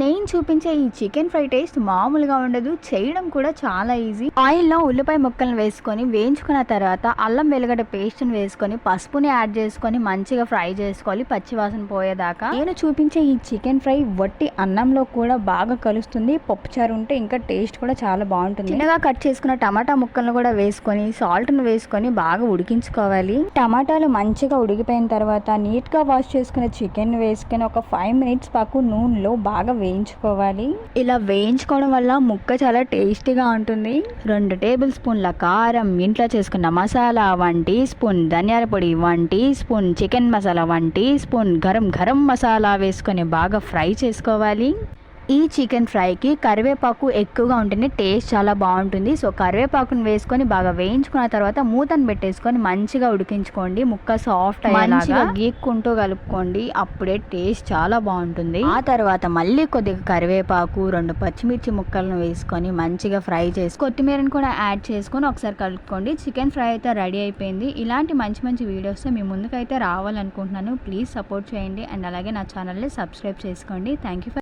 నేను చూపించే ఈ చికెన్ ఫ్రై టేస్ట్ మామూలుగా ఉండదు, చేయడం కూడా చాలా ఈజీ. ఆయిల్లో ఉల్లిపాయ ముక్కలను వేసుకొని వేయించుకున్న తర్వాత అల్లం వెల్లిగడ్డ పేస్ట్ని వేసుకొని పసుపుని యాడ్ చేసుకొని మంచిగా ఫ్రై చేసుకోవాలి పచ్చివాసన పోయేదాకా. నేను చూపించే ఈ చికెన్ ఫ్రై వట్టి అన్నంలో కూడా బాగా కలుస్తుంది. పప్పుచారు ఉంటే ఇంకా టేస్ట్ కూడా చాలా బాగుంటుంది. చిన్నగా కట్ చేసుకున్న టమాటా ముక్కలను కూడా వేసుకొని సాల్ట్ను వేసుకొని బాగా ఉడికించుకోవాలి. టమాటాలు మంచిగా ఉడికిపోయిన తర్వాత నీట్గా వాష్ చేసుకున్న చికెన్ వేసుకొని ఒక 5 మినిట్స్ పాకు నూనెలో బాగా వేయించుకోవాలి. ఇలా వేయించుకోవడం వల్ల ముక్క చాలా టేస్టీగా ఉంటుంది. 2 టేబుల్ స్పూన్ల కారం, ఇంట్లో చేసుకున్న మసాలా 1 టీ స్పూన్, ధనియాల పొడి 1 teaspoon, chicken masala 1 teaspoon, garam masala వేసుకొని బాగా ఫ్రై చేసుకోవాలి. ఈ చికెన్ ఫ్రైకి కరివేపాకు ఎక్కువగా ఉంటేనే టేస్ట్ చాలా బాగుంటుంది. సో కరివేపాకును వేసుకొని బాగా వేయించుకున్న తర్వాత మూతను పెట్టేసుకొని మంచిగా ఉడికించుకోండి. ముక్క సాఫ్ట్ అయ్యేలాగా గీక్కుంటూ కలుపుకోండి, అప్పుడే టేస్ట్ చాలా బాగుంటుంది. ఆ తర్వాత మళ్ళీ కొద్దిగా కరివేపాకు, 2 పచ్చిమిర్చి ముక్కలను వేసుకొని మంచిగా ఫ్రై చేసి కొత్తిమీరను కూడా యాడ్ చేసుకొని ఒకసారి కలుపుకోండి. చికెన్ ఫ్రై అయితే రెడీ అయిపోయింది. ఇలాంటి మంచి వీడియోస్ మీ ముందుకైతే రావాలనుకుంటున్నాను. ప్లీజ్ సపోర్ట్ చేయండి అండ్ అలాగే నా ఛానల్ని సబ్స్క్రైబ్ చేసుకోండి. Thank you.